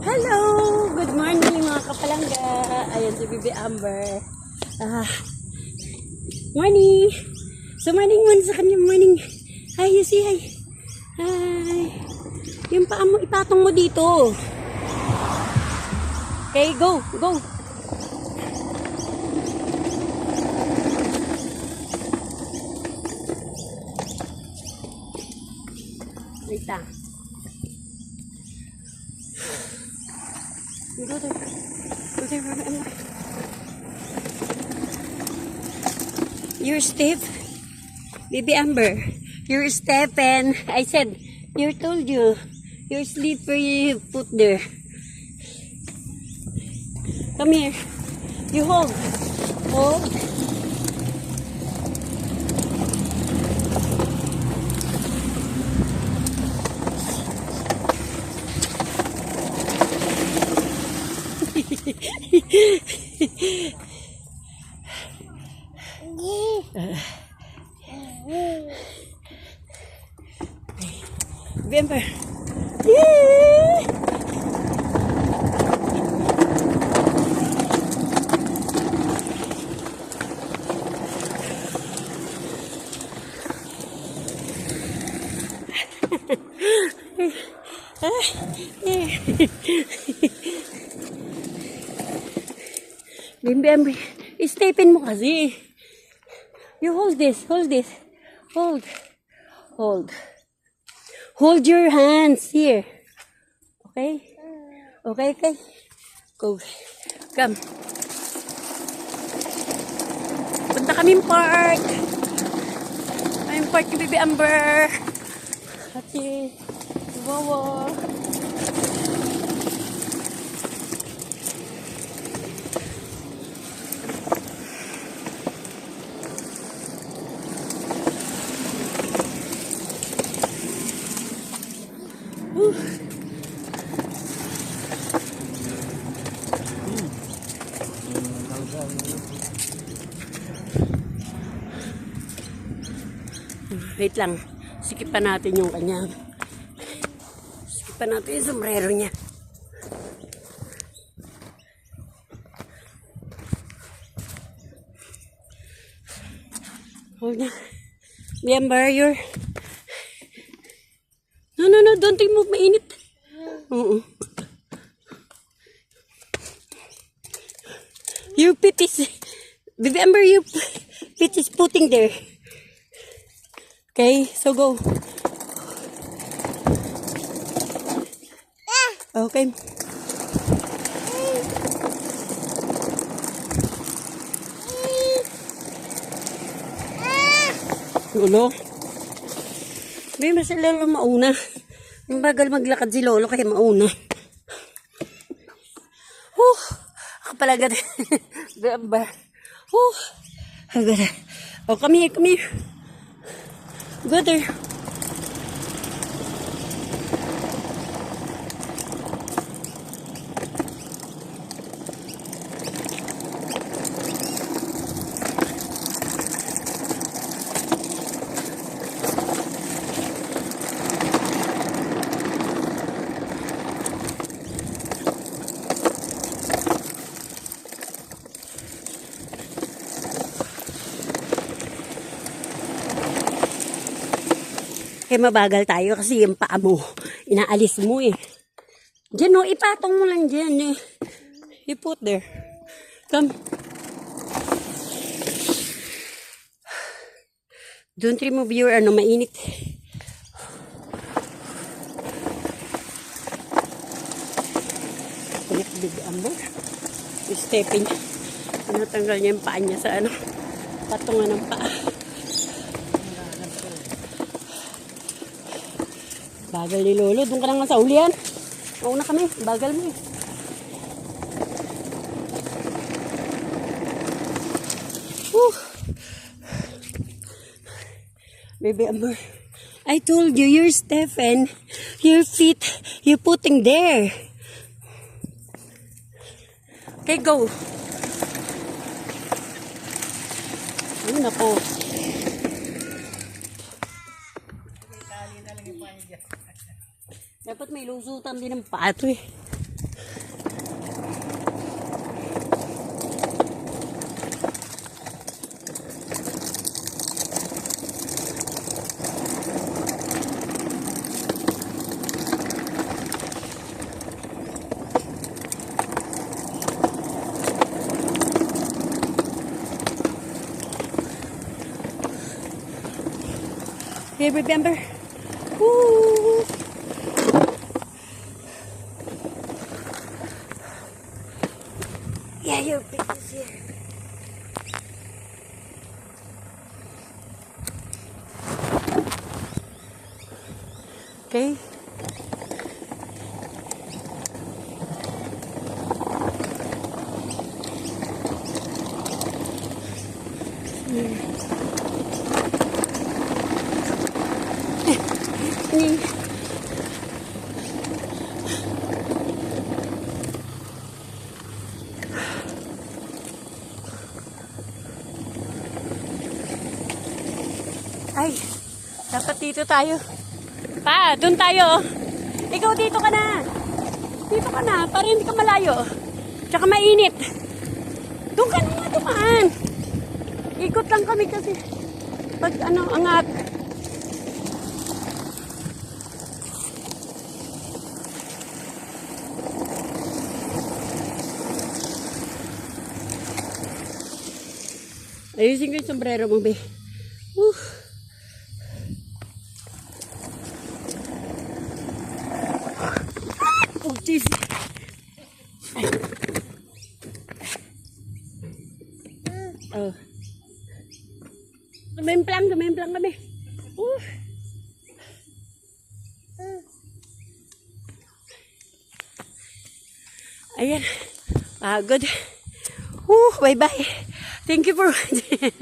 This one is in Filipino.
Hello! Good morning mga kapalangga. Ayan si Bibi Amber. Morning! So morning muna sa kanya. Morning. Hi, you say hi. Hi. Yung paa mo, ipatong mo dito. Okay, go. Go. Wait lang. Go there. Go there, Bibi Amber. You're stiff. Bibi Amber. You're stiff and I said, you told you. You're slippery, you put there. Come here. You hold. Hold. Remember. Remember, stepin mo kasi. You hold this, hold this. Hold. Hold. Hold your hands here. Okay? Okay, okay. Go. Come. Punta kaming park. Kaming park ni Bibi Amber. Kasi, wow. Wait lang. Sikipan natin yung kanyang. Sikipan natin yung sombrero niya. Hold na. Remember, you're... No, don't move, mainit. Your pit is... Remember, your pit is putting there. Okay, so go. Okay. Lolo. May mas lalo mauna. Yung bagal maglakad si Lolo kaya mauna. Kapalagat. Gamba. Agad. Oh, come here. Go there. Kaya mabagal tayo kasi yung paa mo, inaalis mo eh. Diyan ipatong mo lang dyan eh. You put there. Come. Don't remove your mainit. Kulit Big Amber. Stepping. Tinatanggal niya yung paa niya sa patungan ng paa. Bagal ni Lolo. Doon ka na nga sa ulian. Mauna kami. Bagal mo eh. Baby Amber. I told you, you're Stephen. Your feet, you're putting there. Okay, go. Ay, nako. Dapat may lusutan din ng pato eh. Okay, remember? Woo! Yeah, your picture's here. Okay. Ay, dapat dito tayo. Pa, doon tayo. Ikaw dito ka na. Dito ka na, para hindi ka malayo. Tsaka mainit. Doon ka na nga dumaan. Ikot lang kami kasi. Pag angat. Ayusin ko yung sombrero mo, be. Oh, jeez. Oh. Dumimplang kami. Ayan. Pagod. Bye-bye. Thank you for watching.